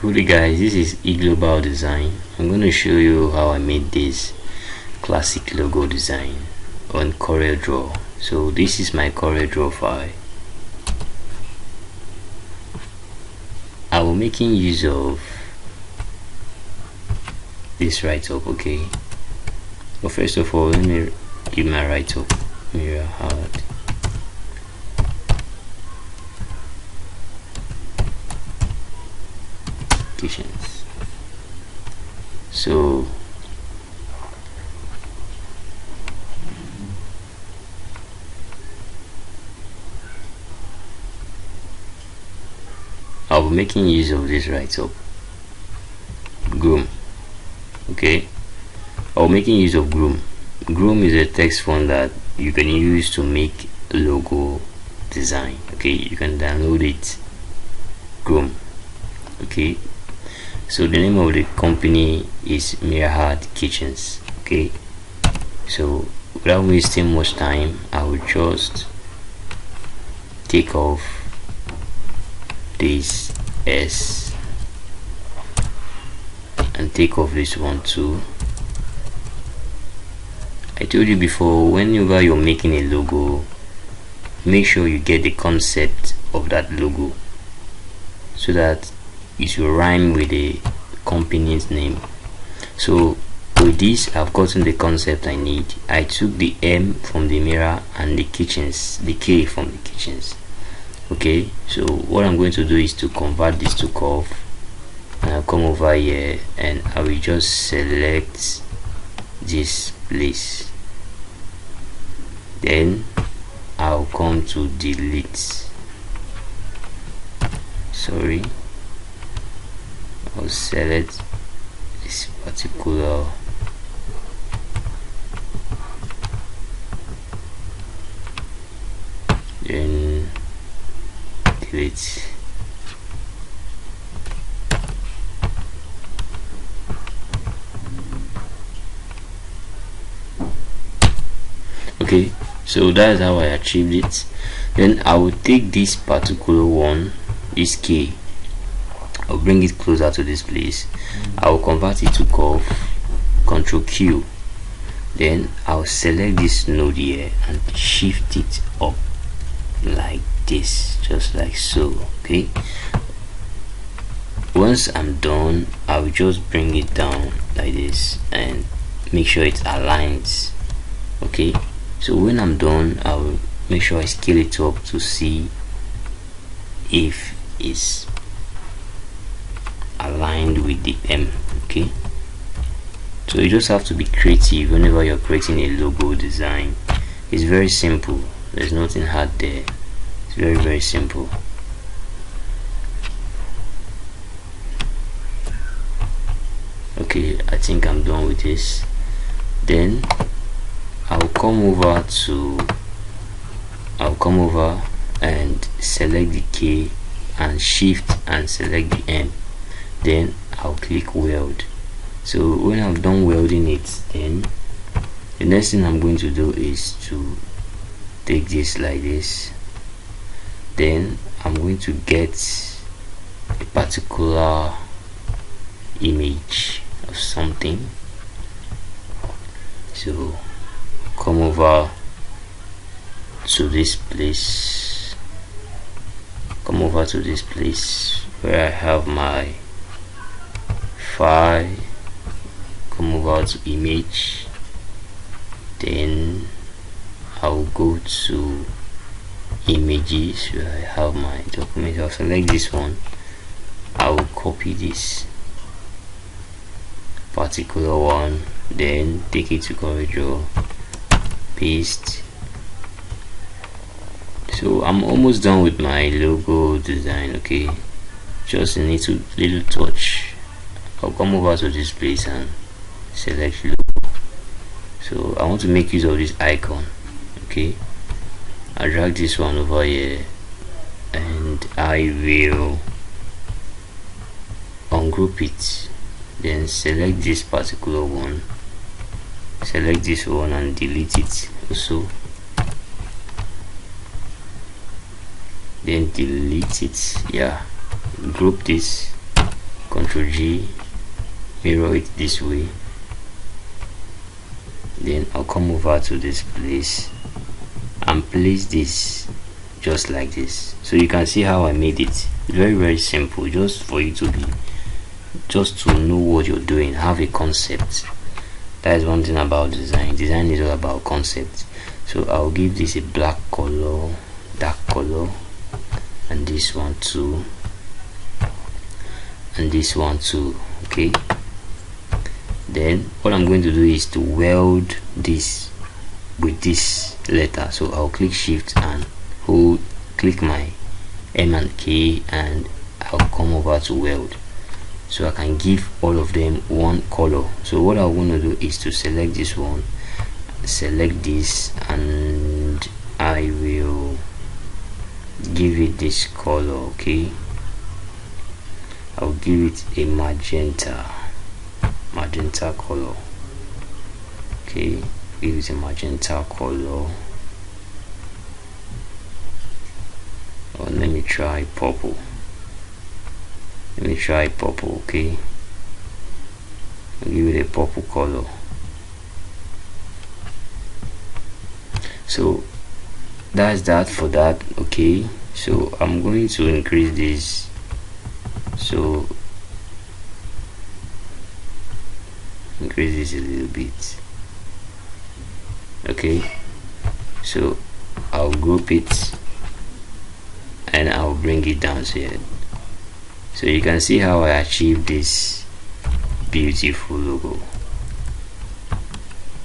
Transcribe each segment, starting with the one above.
Good guys, this is Global Design. I'm going to show you how I made this classic logo design on Corel Draw. So this is my Corel Draw file. I will making use of this write-up, okay? But first of all, let me give my write-up. Mira Had Kitchen. So I'll be making use of this write-up. Groom. Okay, I'll be making use of Groom. Groom is a text font that you can use to make logo design. Okay, you can download it. Groom. Okay, so the name of the company is Mira Had Kitchens. Okay, so without wasting much time, I will just take off this S and take off this one too. I told you before, whenever you're making a logo, make sure you get the concept of that logo so that it will rhyme with the company's name. So with this, I've gotten the concept I need. I took the M from the Mira and the kitchens, the K from the kitchens. Okay, so what I'm going to do is to convert this to curve, and I'll come over here and I will just select this place. Then I'll come to delete. Sorry, I'll select this particular then delete. Okay, so that's how I achieved it. Then I will take this particular one, this K, I'll bring it closer to this place. I will convert it to curve, Ctrl Q. Then I'll select this node here and shift it up like this, just like so. Okay, once I'm done, I will just bring it down like this and make sure it aligns. Okay, so when I'm done, I will make sure I scale it up to see if it's aligned with the M. Okay, so you just have to be creative whenever you're creating a logo design. It's very simple, there's nothing hard there. It's very simple. Okay, I think I'm done with this. Then I'll come over and select the K and shift and select the M. Then I'll click weld. So when I've done welding it, then the next thing I'm going to do is to take this like this. Then I'm going to get a particular image of something. So come over to this place, where I have my file. Come over to image, then I'll go to images where I have my document. I'll select this one. I will copy this particular one, then take it to Corel Draw, paste. So I'm almost done with my logo design. Okay, just a little touch. I'll come over to this place and select logo. So I want to make use of this icon. Okay, I'll drag this one over here and I will ungroup it, then select this particular one, select this one and delete it also. then delete it. Yeah, group this, Ctrl G, mirror it this way. Then I'll come over to this place and place this just like this. So you can see how I made it. Very simple, just for you to know what you're doing, have a concept. That is one thing about design. Design is all about concept. So I'll give this a black color, dark color, and this one too, and this one too. Okay, then what I'm going to do is to weld this with this letter. So I'll click shift and click my M and K, and I'll come over to weld, so I can give all of them one color. So what I want to do is to select this one, select this, and I will give it this color. Okay, I'll give it a magenta color. Okay, give it a magenta color. Or let me try purple. Okay, I'll give it a purple color. So that's that for that. Okay, so I'm going to increase this. So increase this a little bit. Okay, so I'll group it and I'll bring it down here. So you can see how I achieved this beautiful logo.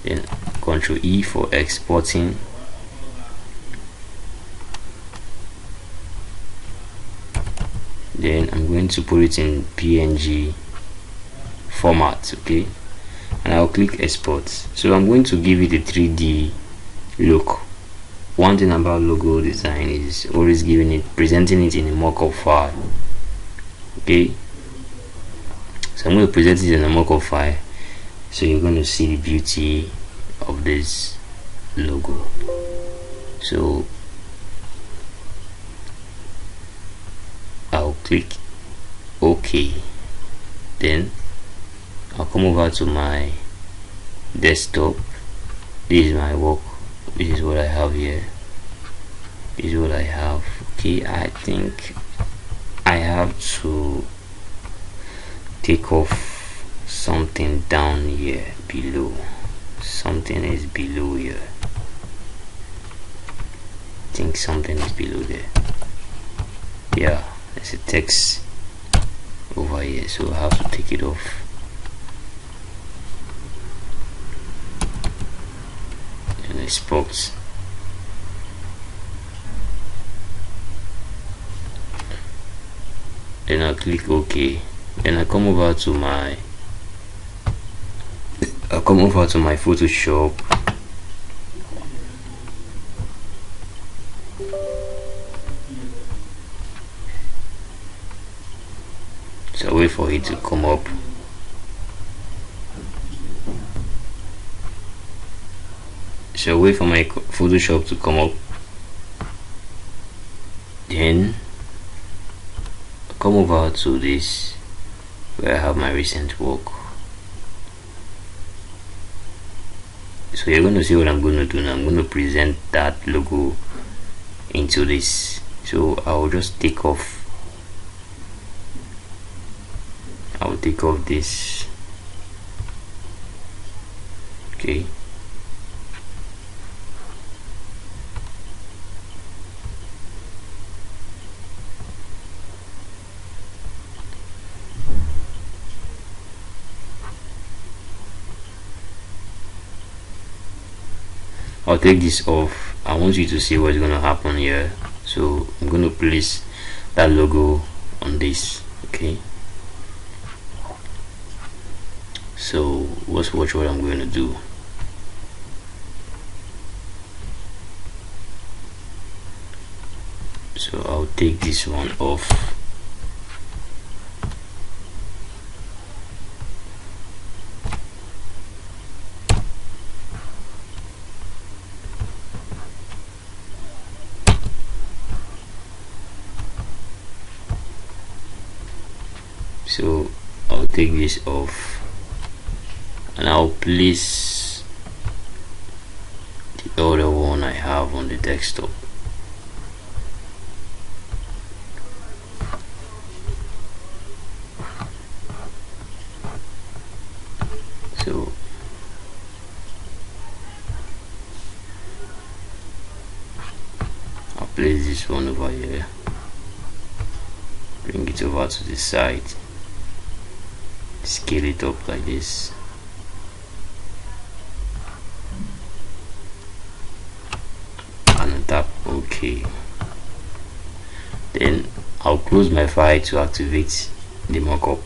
Then Ctrl E for exporting. Then I'm going to put it in PNG format. Okay, and I'll click export. So I'm going to give it a 3D look. One thing about logo design is always presenting it in a mockup file. Okay, so I'm going to present it in a mockup file, so you're going to see the beauty of this logo. So I'll click OK. Then I'll come over to my desktop. This is my work. This is what I have here. This is what I have. Okay, I think I have to take off something down here below. Something is below here. I think something is below there. Yeah, there's a text over here, so I have to take it off. And export. Then I'll click OK. Then I come over to my Photoshop. So wait for it to come up. So wait for my Photoshop to come up. Then come over to this where I have my recent work. So you're going to see what I'm going to do now. I'm going to present that logo into this. So I'll just take off this. Okay, I'll take this off. I want you to see what's going to happen here. So I'm going to place that logo on this. Okay, so let's watch what I'm going to do. So I'll take this one off. So I'll take this off and I'll place the other one I have on the desktop. So I'll place this one over here, bring it over to the side, scale it up like this, and tap OK. Then I'll close my file to activate the mockup.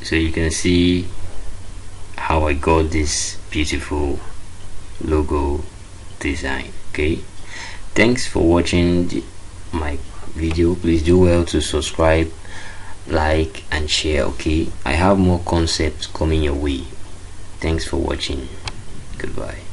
So you can see how I got this beautiful logo design. Okay, thanks for watching my video. Please do well to subscribe, like and share. Okay, I have more concepts coming your way. Thanks for watching. Goodbye.